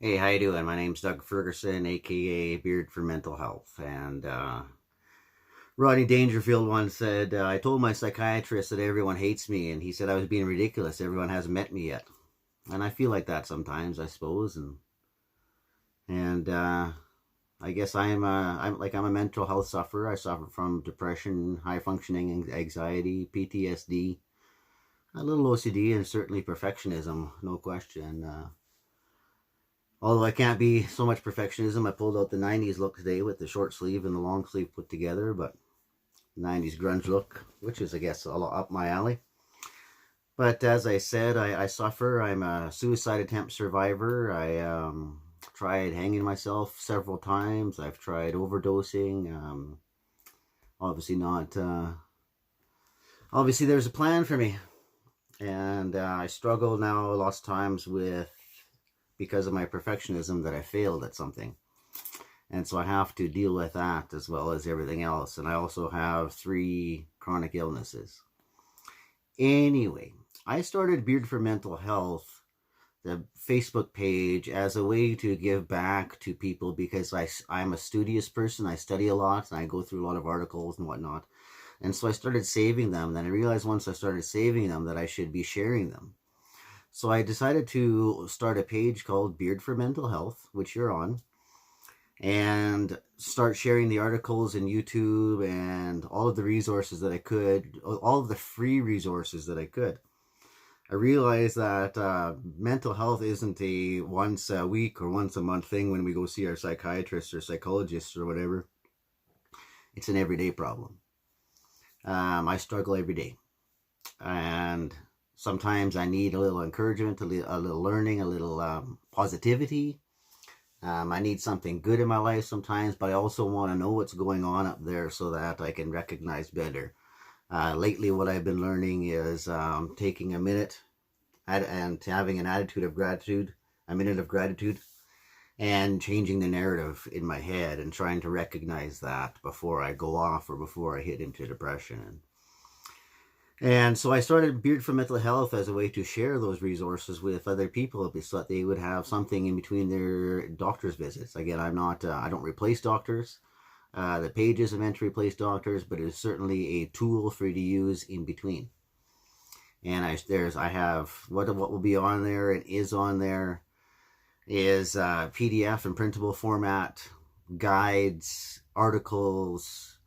Hey, how you doing? My name's Doug Ferguson, aka Beard for Mental Health. And Rodney Dangerfield once said, "I told my psychiatrist that everyone hates me, and he said I was being ridiculous. Everyone hasn't met me yet." And I feel like that sometimes, I suppose. And I guess I'm a mental health sufferer. I suffer from depression, high functioning anxiety, PTSD, a little OCD, and certainly perfectionism, no question. Although I can't be so much perfectionism, I pulled out the 90s look today with the short sleeve and the long sleeve put together, but 90s grunge look, which is, I guess, a lot up my alley. But as I said, I suffer. I'm a suicide attempt survivor. I tried hanging myself several times. I've tried overdosing. Obviously, not. Obviously, there's a plan for me. And I struggle now lots of times with, because of my perfectionism, that I failed at something. And so I have to deal with that as well as everything else. And I also have 3 chronic illnesses. Anyway, I started Beard for Mental Health, the Facebook page, as a way to give back to people because I'm a studious person. I study a lot and I go through a lot of articles and whatnot. And so I started saving them. Then I realized once I started saving them that I should be sharing them. So I decided to start a page called Beard for Mental Health, which you're on, and start sharing the articles in YouTube and all of the resources that I could, all of the free resources that I could. I realized that mental health isn't a once a week or once a month thing when we go see our psychiatrist or psychologist or whatever. It's an everyday problem. I struggle every day. And sometimes I need a little encouragement, a little learning, a little positivity. I need something good in my life sometimes, but I also want to know what's going on up there so that I can recognize better. Lately, what I've been learning is taking a minute and having an attitude of gratitude, a minute of gratitude, and changing the narrative in my head and trying to recognize that before I go off or before I hit into depression. And so I started Beard for Mental Health as a way to share those resources with other people so that they would have something in between their doctor's visits. Again, I don't replace doctors. The page isn't meant to replace doctors, but it is certainly a tool for you to use in between. And I have what will be on there and is on there is PDF and printable format, guides, articles,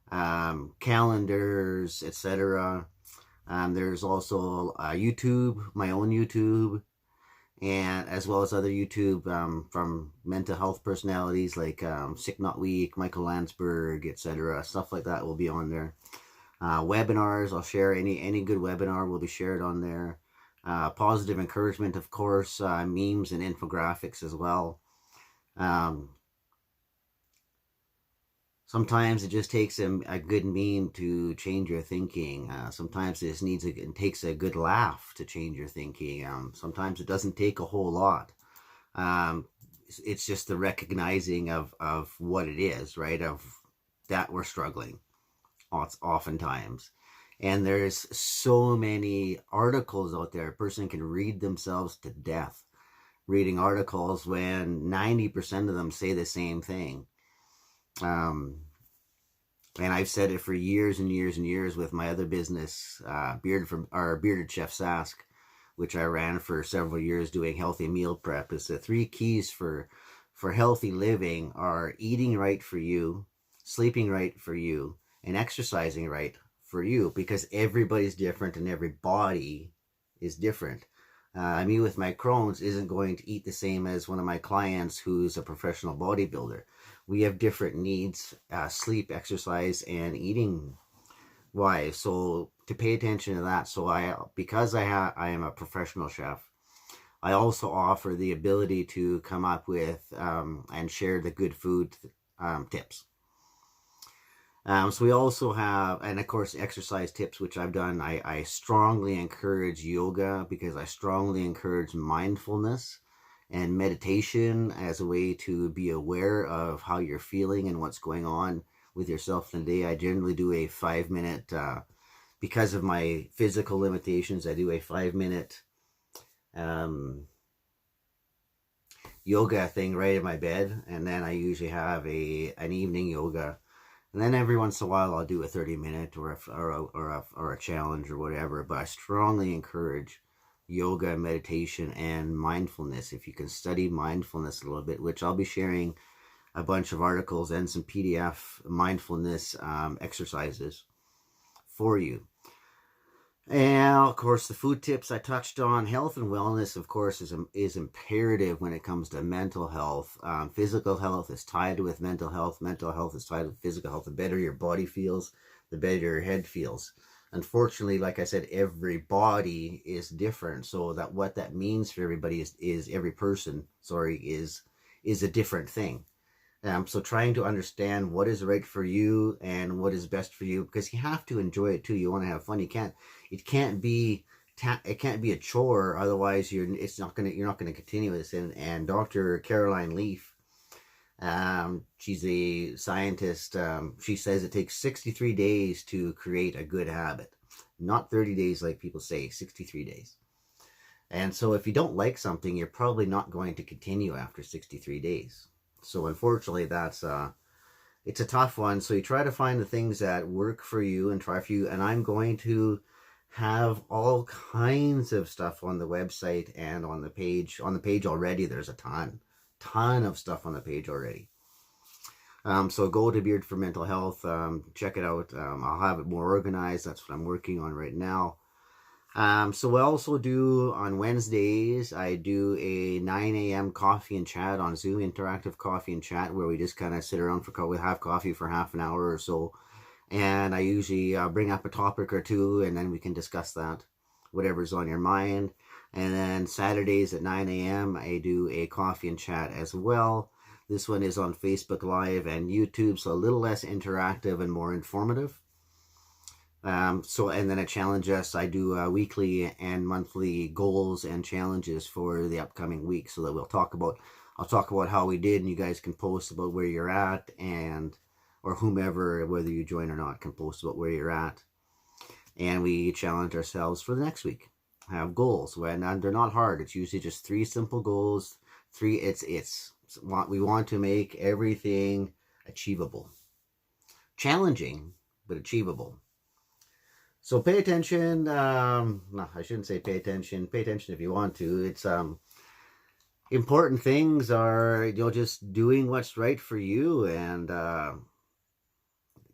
calendars, etc. There's also YouTube, my own YouTube, and as well as other YouTube from mental health personalities like Sick Not Weak, Michael Landsberg, etc. Stuff like that will be on there. Webinars, I'll share any good webinar will be shared on there. Positive encouragement, of course, memes and infographics as well. Sometimes it just takes a good meme to change your thinking. Sometimes it takes a good laugh to change your thinking. Sometimes it doesn't take a whole lot. It's just the recognizing of what it is, right? Of that we're struggling oftentimes. And there's so many articles out there. A person can read themselves to death reading articles when 90% of them say the same thing. And I've said it for years and years and years with my other business, Bearded Chef Sask, which I ran for several years doing healthy meal prep. Is the 3 keys for healthy living are eating right for you, sleeping right for you, and exercising right for you, because everybody's different and every body is different. Me with my Crohn's isn't going to eat the same as one of my clients who's a professional bodybuilder. We have different needs, sleep, exercise, and eating wise. So to pay attention to that. So because I am a professional chef, I also offer the ability to come up with and share the good food tips. So we also have, and of course, exercise tips, which I've done. I strongly encourage yoga because I strongly encourage mindfulness and meditation as a way to be aware of how you're feeling and what's going on with yourself in the day. I generally do a 5-minute, because of my physical limitations, I do a 5-minute yoga thing right in my bed, and then I usually have an evening yoga, and then every once in a while I'll do a 30-minute or a challenge or whatever. But I strongly encourage yoga, meditation, and mindfulness. If you can study mindfulness a little bit, which I'll be sharing a bunch of articles and some PDF mindfulness exercises for you. And of course, the food tips I touched on. Health and wellness, of course, is imperative when it comes to mental health. Physical health is tied with mental health. Mental health is tied with physical health. The better your body feels, the better your head feels. Unfortunately, like I said, every body is different. So that what that means for everybody is every person, is a different thing. So trying to understand what is right for you and what is best for you, because you have to enjoy it too. You want to have fun. It can't be a chore. Otherwise, you're not gonna continue this. And Dr. Caroline Leaf, she's a scientist. She says it takes 63 days to create a good habit, not 30 days like people say. 63 days. And so if you don't like something, you're probably not going to continue after 63 days. So unfortunately, it's a tough one. So you try to find the things that work for you and try for you. And I'm going to have all kinds of stuff on the website and on the page. On the page already, there's a ton of stuff on the page already. So go to Beard for Mental Health. Check it out. I'll have it more organized. That's what I'm working on right now. So we also do on Wednesdays, I do a 9 a.m. coffee and chat on Zoom, interactive coffee and chat, where we just kind of sit around we have coffee for half an hour or so. And I usually bring up a topic or two, and then we can discuss that, whatever's on your mind. And then Saturdays at 9 a.m., I do a coffee and chat as well. This one is on Facebook Live and YouTube, so a little less interactive and more informative. And then I challenge us. I do weekly and monthly goals and challenges for the upcoming week, so that I'll talk about how we did, and you guys can post about where you're at, or whomever, whether you join or not, can post about where you're at. And we challenge ourselves for the next week. Have goals, and they're not hard. It's usually just 3 simple goals. We want to make everything achievable, challenging, but achievable. So pay attention. No, I shouldn't say pay attention. Pay attention if you want to. It's important things are, just doing what's right for you, and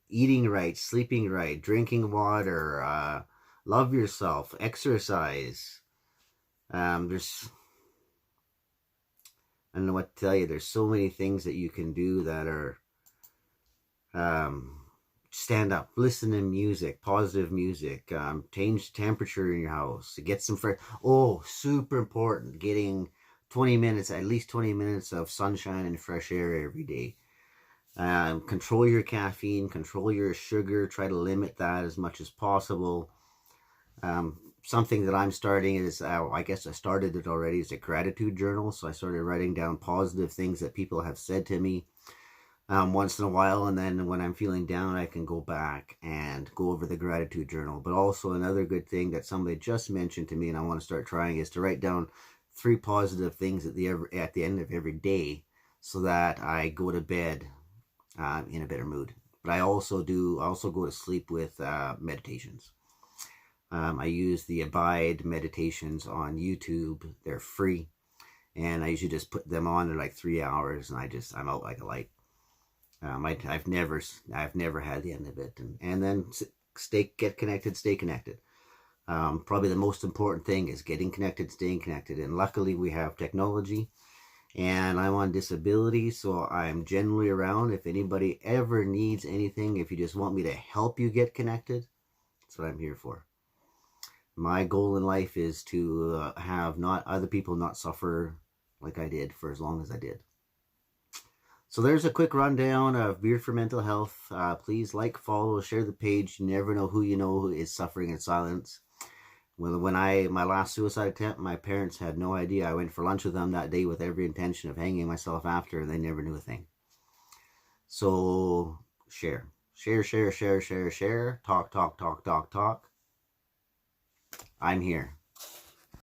eating right, sleeping right, drinking water, love yourself, exercise. I don't know what to tell you. There's so many things that you can do that are stand up, listen to music, positive music, change the temperature in your house, get some fresh. Oh, super important, getting at least 20 minutes of sunshine and fresh air every day. Control your caffeine, control your sugar, try to limit that as much as possible. Something that I'm starting is, I guess I started it already, is a gratitude journal. So I started writing down positive things that people have said to me once in a while, and then when I'm feeling down, I can go back and go over the gratitude journal. But also another good thing that somebody just mentioned to me, and I want to start trying, is to write down 3 positive things at the end of every day, so that I go to bed in a better mood. But I also go to sleep with meditations. I use the Abide meditations on YouTube. They're free, and I usually just put them on. They're like 3 hours, and I'm out like a light. I've never had the end of it, and then get connected, stay connected. Probably the most important thing is getting connected, staying connected. And luckily we have technology, and I'm on disability, so I'm generally around. If anybody ever needs anything, if you just want me to help you get connected, that's what I'm here for. My goal in life is to have other people not suffer like I did for as long as I did. So there's a quick rundown of Beard for Mental Health. Please like, follow, share the page. You never know who who is suffering in silence. My last suicide attempt, my parents had no idea. I went for lunch with them that day with every intention of hanging myself after, and they never knew a thing. So share. Talk. I'm here.